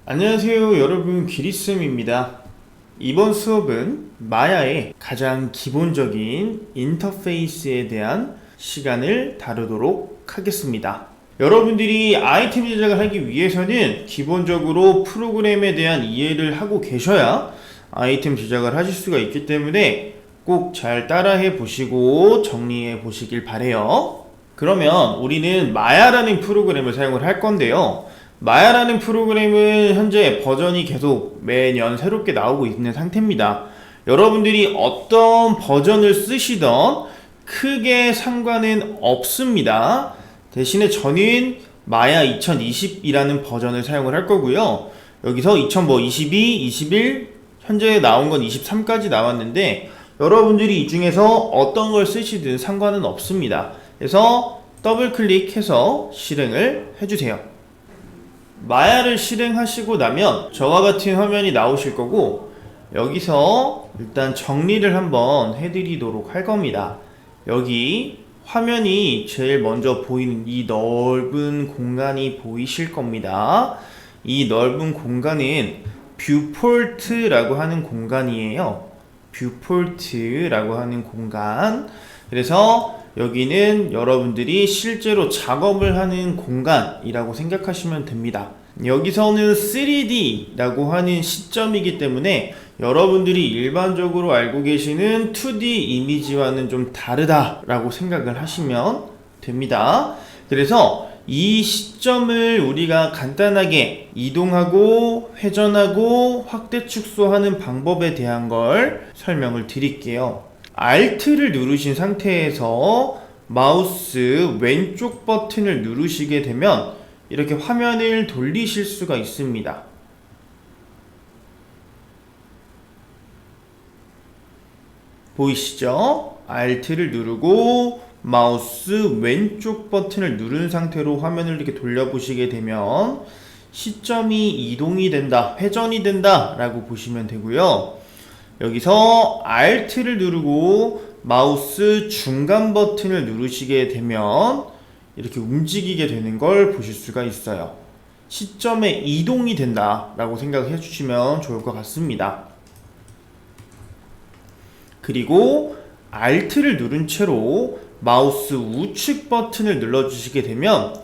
안녕하세요 여러분, 기리쌤입니다. 이번 수업은 마야의 가장 기본적인 인터페이스에 대한 시간을 다루도록 하겠습니다. 여러분들이 아이템 제작을 하기 위해서는 기본적으로 프로그램에 대한 이해를 하고 계셔야 아이템 제작을 하실 수가 있기 때문에 꼭 잘 따라해 보시고 정리해 보시길 바래요. 그러면 우리는 마야라는 프로그램을 사용을 할 건데요. 마야라는 프로그램은 현재 버전이 계속 매년 새롭게 나오고 있는 상태입니다. 여러분들이 어떤 버전을 쓰시던 크게 상관은 없습니다. 대신에 저는 마야 2020이라는 버전을 사용을 할 거고요. 여기서 2022, 21, 현재 나온 건 23까지 나왔는데 여러분들이 이 중에서 어떤 걸 쓰시든 상관은 없습니다. 그래서 더블 클릭해서 실행을 해주세요. 마야를 실행하시고 나면 저와 같은 화면이 나오실 거고, 여기서 일단 정리를 한번 해드리도록 할 겁니다. 여기 화면이 제일 먼저 보이는 이 넓은 공간이 보이실 겁니다. 이 넓은 공간은 뷰포트라고 하는 공간이에요. 뷰포트라고 하는 공간. 그래서 여기는 여러분들이 실제로 작업을 하는 공간이라고 생각하시면 됩니다. 여기서는 3D라고 하는 시점이기 때문에 여러분들이 일반적으로 알고 계시는 2D 이미지와는 좀 다르다라고 생각을 하시면 됩니다. 그래서 이 시점을 우리가 간단하게 이동하고 회전하고 확대 축소하는 방법에 대한 걸 설명을 드릴게요. Alt를 누르신 상태에서 마우스 왼쪽 버튼을 누르시게 되면 이렇게 화면을 돌리실 수가 있습니다. 보이시죠? Alt를 누르고 마우스 왼쪽 버튼을 누른 상태로 화면을 이렇게 돌려보시게 되면 시점이 이동이 된다, 회전이 된다 라고 보시면 되고요. 여기서 Alt를 누르고 마우스 중간 버튼을 누르시게 되면 이렇게 움직이게 되는 걸 보실 수가 있어요. 시점에 이동이 된다 라고 생각해 주시면 좋을 것 같습니다. 그리고 Alt를 누른 채로 마우스 우측 버튼을 눌러주시게 되면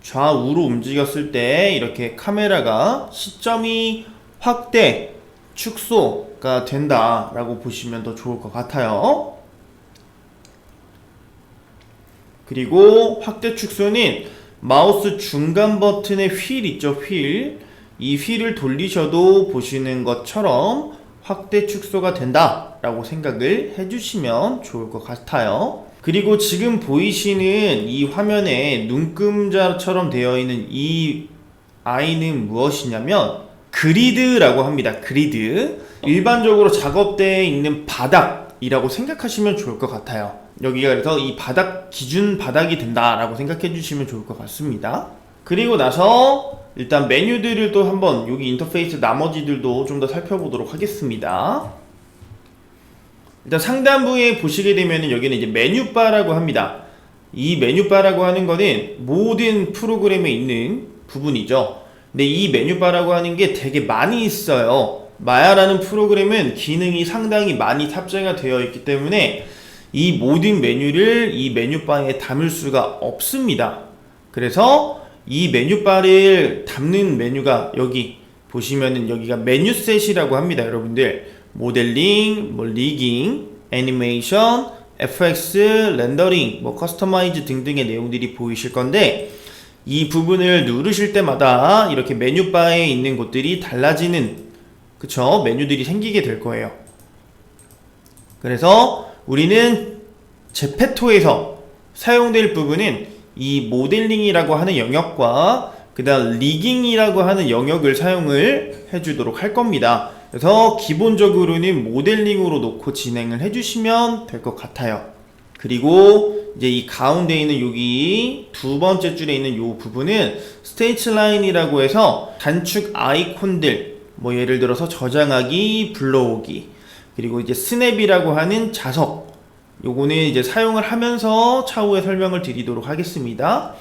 좌우로 움직였을 때 이렇게 카메라가 시점이 확대, 축소가 된다라고 보시면 더 좋을 것 같아요. 그리고 확대 축소는 마우스 중간 버튼에 휠 있죠, 휠. 이 휠을 돌리셔도 보시는 것처럼 확대 축소가 된다라고 생각을 해주시면 좋을 것 같아요. 그리고 지금 보이시는 이 화면에 눈금자처럼 되어 있는 이 아이는 무엇이냐면 그리드라고 합니다. 그리드. 일반적으로 작업대에 있는 바닥이라고 생각하시면 좋을 것 같아요. 여기가 그래서 이 바닥, 기준 바닥이 된다라고 생각해 주시면 좋을 것 같습니다. 그리고 나서 일단 메뉴들을 또 한번 여기 인터페이스 나머지들도 좀 더 살펴보도록 하겠습니다. 일단 상단부에 보시게 되면 여기는 이제 메뉴바라고 합니다. 이 메뉴바라고 하는 거는 모든 프로그램에 있는 부분이죠. 근데 이 메뉴바라고 하는 게 되게 많이 있어요. 마야라는 프로그램은 기능이 상당히 많이 탑재가 되어 있기 때문에 이 모든 메뉴를 이 메뉴바에 담을 수가 없습니다. 그래서 이 메뉴바를 담는 메뉴가 여기 보시면은 여기가 메뉴셋이라고 합니다. 여러분들 모델링, 리깅, 애니메이션, FX, 렌더링, 커스터마이즈 등등의 내용들이 보이실 건데 이 부분을 누르실 때마다 이렇게 메뉴바에 있는 곳들이 달라지는, 그쵸? 메뉴들이 생기게 될 거예요. 그래서 우리는 제페토에서 사용될 부분은 이 모델링이라고 하는 영역과 그 다음 리깅이라고 하는 영역을 사용을 해주도록 할 겁니다. 그래서 기본적으로는 모델링으로 놓고 진행을 해주시면 될 것 같아요. 그리고 이제 이 가운데 있는 여기 두 번째 줄에 있는 이 부분은 스테이트 라인이라고 해서 단축 아이콘들, 예를 들어서 저장하기, 불러오기, 그리고 이제 스냅이라고 하는 자석, 요거는 이제 사용을 하면서 차후에 설명을 드리도록 하겠습니다.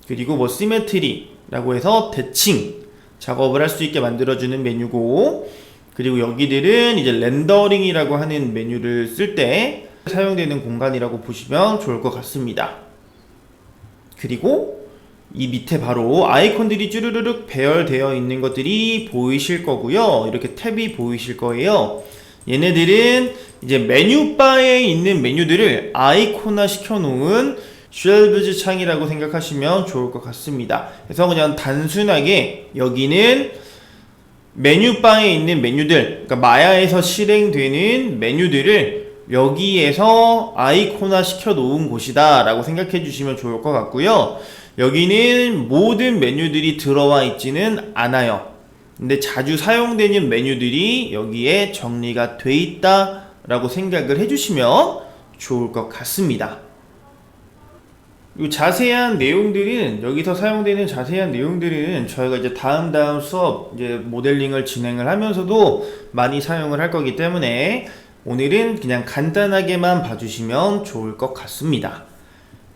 그리고 시메트리라고 해서 대칭, 작업을 할 수 있게 만들어주는 메뉴고, 그리고 여기들은 이제 렌더링이라고 하는 메뉴를 쓸 때 사용되는 공간이라고 보시면 좋을 것 같습니다. 그리고 이 밑에 바로 아이콘들이 쭈르르륵 배열되어 있는 것들이 보이실 거고요. 이렇게 탭이 보이실 거예요. 얘네들은 이제 메뉴바에 있는 메뉴들을 아이콘화 시켜놓은 쉘브즈 창이라고 생각하시면 좋을 것 같습니다. 그래서 그냥 단순하게 여기는 메뉴바에 있는 메뉴들, 그러니까 마야에서 실행되는 메뉴들을 여기에서 아이콘화 시켜 놓은 곳이다 라고 생각해 주시면 좋을 것 같고요. 여기는 모든 메뉴들이 들어와 있지는 않아요. 근데 자주 사용되는 메뉴들이 여기에 정리가 돼 있다 라고 생각을 해주시면 좋을 것 같습니다. 이 자세한 내용들은, 여기서 사용되는 자세한 내용들은 저희가 이제 다음 수업 이제 모델링을 진행을 하면서도 많이 사용을 할 거기 때문에 오늘은 그냥 간단하게만 봐주시면 좋을 것 같습니다.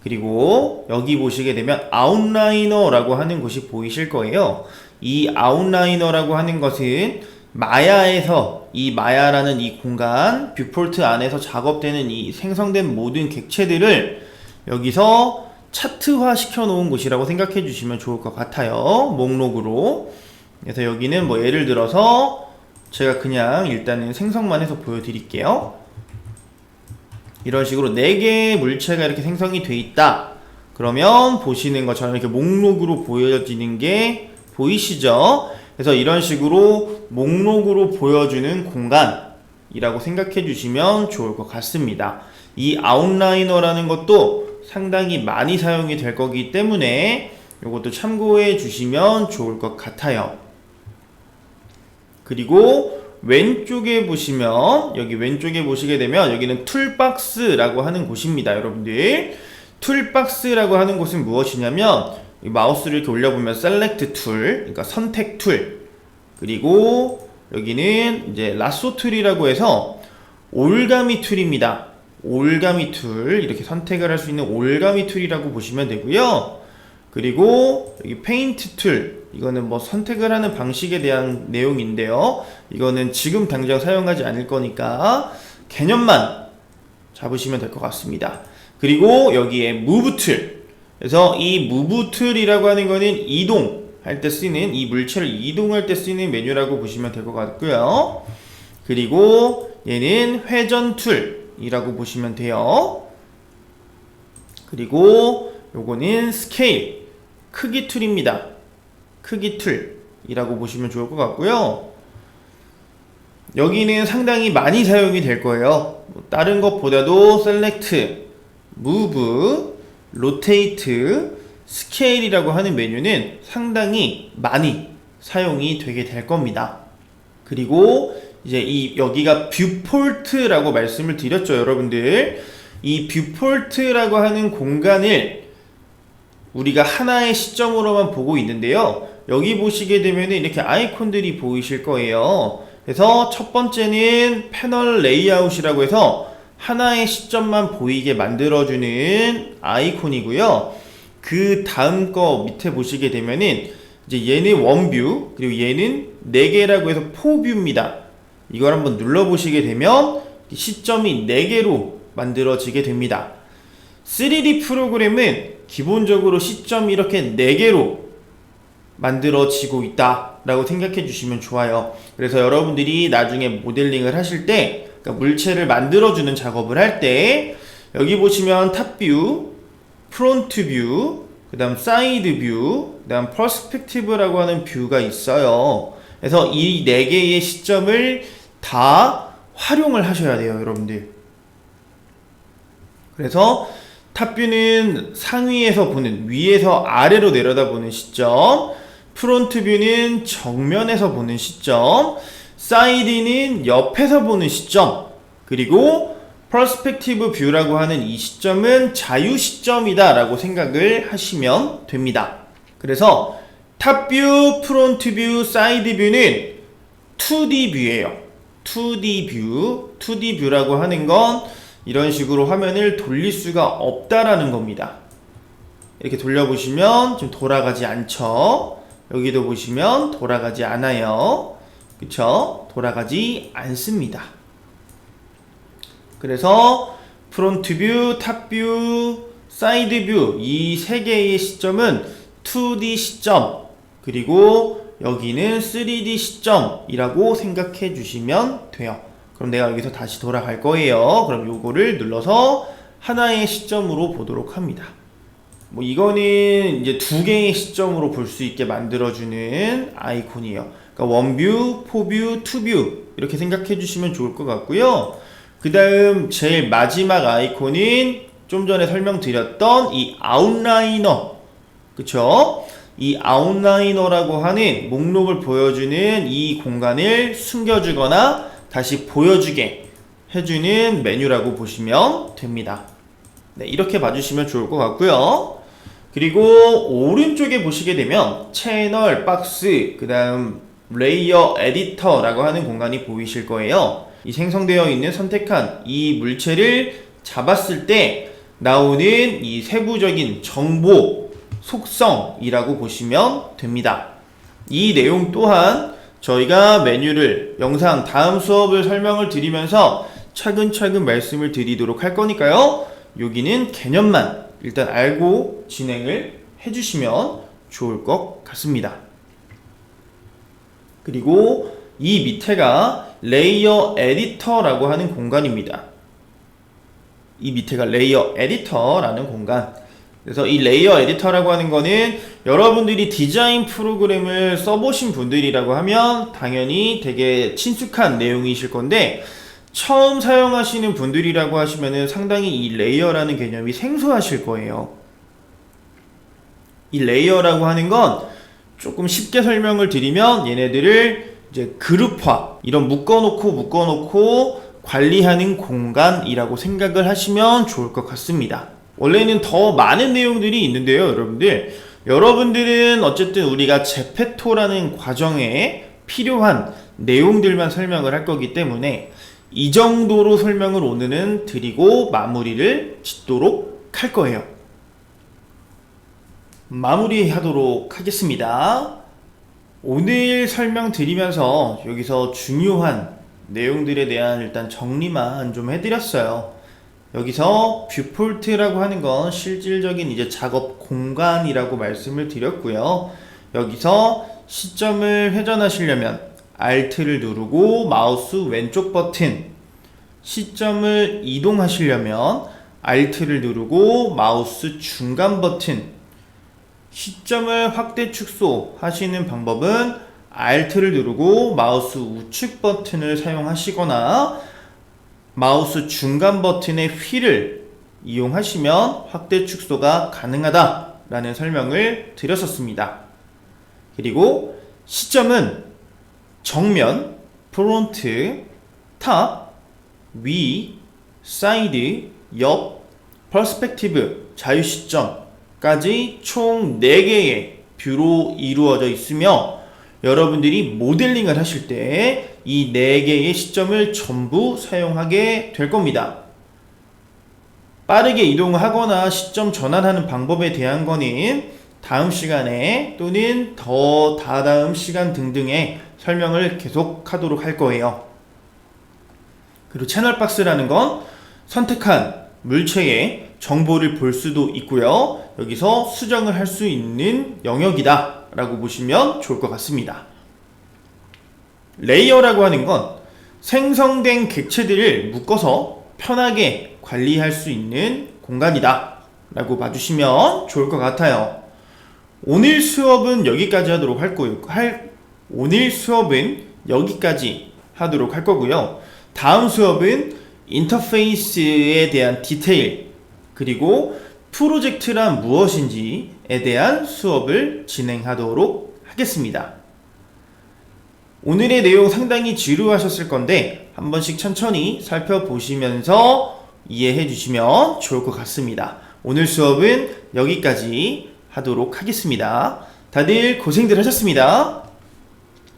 그리고 여기 보시게 되면 아웃라이너라고 하는 곳이 보이실 거예요. 이 아웃라이너라고 하는 것은 마야에서, 이 마야라는 이 공간, 뷰포트 안에서 작업되는 이 생성된 모든 객체들을 여기서 차트화 시켜 놓은 곳이라고 생각해 주시면 좋을 것 같아요. 목록으로. 그래서 여기는 뭐 예를 들어서 제가 그냥 일단은 생성만 해서 보여드릴게요. 이런 식으로 4개의 물체가 이렇게 생성이 돼 있다. 그러면 보시는 것처럼 이렇게 목록으로 보여지는 게 보이시죠? 그래서 이런 식으로 목록으로 보여주는 공간이라고 생각해 주시면 좋을 것 같습니다. 이 아웃라이너라는 것도 상당히 많이 사용이 될 거기 때문에 이것도 참고해 주시면 좋을 것 같아요. 그리고 왼쪽에 보시면, 여기 왼쪽에 보시게 되면 여기는 툴박스라고 하는 곳입니다. 여러분들, 툴박스라고 하는 곳은 무엇이냐면 이 마우스를 이렇게 올려보면 셀렉트 툴, 그러니까 선택 툴, 그리고 여기는 이제 라쏘 툴이라고 해서 올가미 툴입니다. 올가미 툴, 이렇게 선택을 할 수 있는 올가미 툴이라고 보시면 되고요. 그리고 여기 페인트 툴, 이거는 뭐 선택을 하는 방식에 대한 내용인데요. 이거는 지금 당장 사용하지 않을 거니까 개념만 잡으시면 될 것 같습니다. 그리고 여기에 무브 툴, 그래서 이 무브 툴이라고 하는 거는 이동할 때 쓰는, 이 물체를 이동할 때 쓰는 메뉴라고 보시면 될 것 같고요. 그리고 얘는 회전 툴이라고 보시면 돼요. 그리고 요거는 스케일, 크기 툴입니다. 크기 툴이라고 보시면 좋을 것 같고요. 여기는 상당히 많이 사용이 될 거예요. 다른 것보다도 셀렉트, 무브, 로테이트, 스케일이라고 하는 메뉴는 상당히 많이 사용이 되게 될 겁니다. 그리고 이제 여기가 뷰포트라고 말씀을 드렸죠, 여러분들. 이 뷰포트라고 하는 공간을 우리가 하나의 시점으로만 보고 있는데요. 여기 보시게 되면 이렇게 아이콘들이 보이실 거예요. 그래서 첫 번째는 패널 레이아웃이라고 해서 하나의 시점만 보이게 만들어주는 아이콘이고요. 그 다음 거 밑에 보시게 되면은 이제 얘는 원뷰, 그리고 얘는 4개라고 해서 포뷰입니다. 이걸 한번 눌러보시게 되면 시점이 4개로 만들어지게 됩니다. 3D 프로그램은 기본적으로 시점이 이렇게 4개로 만들어지고 있다 라고 생각해 주시면 좋아요. 그래서 여러분들이 나중에 모델링을 하실 때, 그러니까 물체를 만들어주는 작업을 할 때 여기 보시면 탑뷰, 프론트 뷰, 그 다음 사이드 뷰, 그 다음 퍼스펙티브라고 하는 뷰가 있어요. 그래서 이 4개의 시점을 다 활용을 하셔야 돼요, 여러분들. 그래서 탑뷰는 상위에서 보는, 위에서 아래로 내려다보는 시점, 프론트 뷰는 정면에서 보는 시점, 사이드는 옆에서 보는 시점, 그리고 퍼스펙티브 뷰라고 하는 이 시점은 자유 시점이다 라고 생각을 하시면 됩니다. 그래서 탑뷰, 프론트 뷰, 사이드 뷰는 2D 뷰예요. 2D 뷰, 2D 뷰라고 하는 건 이런 식으로 화면을 돌릴 수가 없다라는 겁니다. 이렇게 돌려보시면 좀 돌아가지 않죠. 여기도 보시면 돌아가지 않아요. 그쵸? 돌아가지 않습니다. 그래서 프론트 뷰, 탑 뷰, 사이드 뷰 이 세 개의 시점은 2D 시점, 그리고 여기는 3D 시점이라고 생각해 주시면 돼요. 그럼 내가 여기서 다시 돌아갈 거예요. 그럼 요거를 눌러서 하나의 시점으로 보도록 합니다. 뭐 이거는 이제 두 개의 시점으로 볼 수 있게 만들어주는 아이콘이에요. 그러니까 원뷰, 포뷰, 투뷰 이렇게 생각해 주시면 좋을 것 같고요. 그 다음 제일 마지막 아이콘은 좀 전에 설명드렸던 이 아웃라이너, 그쵸? 이 아웃라이너라고 하는 목록을 보여주는 이 공간을 숨겨주거나 다시 보여주게 해주는 메뉴라고 보시면 됩니다. 네, 이렇게 봐주시면 좋을 것 같고요. 그리고 오른쪽에 보시게 되면 채널, 박스, 그 다음 레이어 에디터라고 하는 공간이 보이실 거예요. 이 생성되어 있는 선택한 이 물체를 잡았을 때 나오는 이 세부적인 정보, 속성이라고 보시면 됩니다. 이 내용 또한 저희가 메뉴를 영상 다음 수업을 설명을 드리면서 차근차근 말씀을 드리도록 할 거니까요. 여기는 개념만 일단 알고 진행을 해주시면 좋을 것 같습니다. 그리고 이 밑에가 레이어 에디터라고 하는 공간입니다. 이 밑에가 레이어 에디터라는 공간. 그래서 이 레이어 에디터라고 하는 거는 여러분들이 디자인 프로그램을 써보신 분들이라고 하면 당연히 되게 친숙한 내용이실 건데, 처음 사용하시는 분들이라고 하시면은 상당히 이 레이어라는 개념이 생소하실 거예요. 이 레이어라고 하는 건 조금 쉽게 설명을 드리면 얘네들을 이제 그룹화, 이런 묶어놓고 관리하는 공간이라고 생각을 하시면 좋을 것 같습니다. 원래는 더 많은 내용들이 있는데요, 여러분들은 어쨌든 우리가 제페토라는 과정에 필요한 내용들만 설명을 할 거기 때문에 이 정도로 설명을 오늘은 드리고 마무리를 짓도록 할 거예요. 마무리하도록 하겠습니다. 오늘 설명드리면서 여기서 중요한 내용들에 대한 일단 정리만 좀 해드렸어요. 여기서 뷰폴트라고 하는 건 실질적인 이제 작업 공간이라고 말씀을 드렸고요. 여기서 시점을 회전하시려면 Alt를 누르고 마우스 왼쪽 버튼, 시점을 이동하시려면 Alt를 누르고 마우스 중간 버튼, 시점을 확대 축소 하시는 방법은 Alt를 누르고 마우스 우측 버튼을 사용하시거나 마우스 중간 버튼의 휠을 이용하시면 확대 축소가 가능하다라는 설명을 드렸었습니다. 그리고 시점은 정면, 프론트, 탑, 위, 사이드, 옆, 퍼스펙티브, 자유시점까지 총 4개의 뷰로 이루어져 있으며, 여러분들이 모델링을 하실 때 이 4개의 시점을 전부 사용하게 될 겁니다. 빠르게 이동하거나 시점 전환하는 방법에 대한 거는 다음 시간에 또는 더 다다음 시간 등등의 설명을 계속 하도록 할 거예요. 그리고 채널 박스라는 건 선택한 물체의 정보를 볼 수도 있고요. 여기서 수정을 할 수 있는 영역이다 라고 보시면 좋을 것 같습니다. 레이어라고 하는 건 생성된 객체들을 묶어서 편하게 관리할 수 있는 공간이다 라고 봐주시면 좋을 것 같아요. 오늘 수업은 여기까지 하도록 할 거고요. 다음 수업은 인터페이스에 대한 디테일, 그리고 프로젝트란 무엇인지에 대한 수업을 진행하도록 하겠습니다. 오늘의 내용 상당히 지루하셨을 건데 한 번씩 천천히 살펴보시면서 이해해 주시면 좋을 것 같습니다. 오늘 수업은 여기까지 하도록 하겠습니다. 다들 고생들 하셨습니다.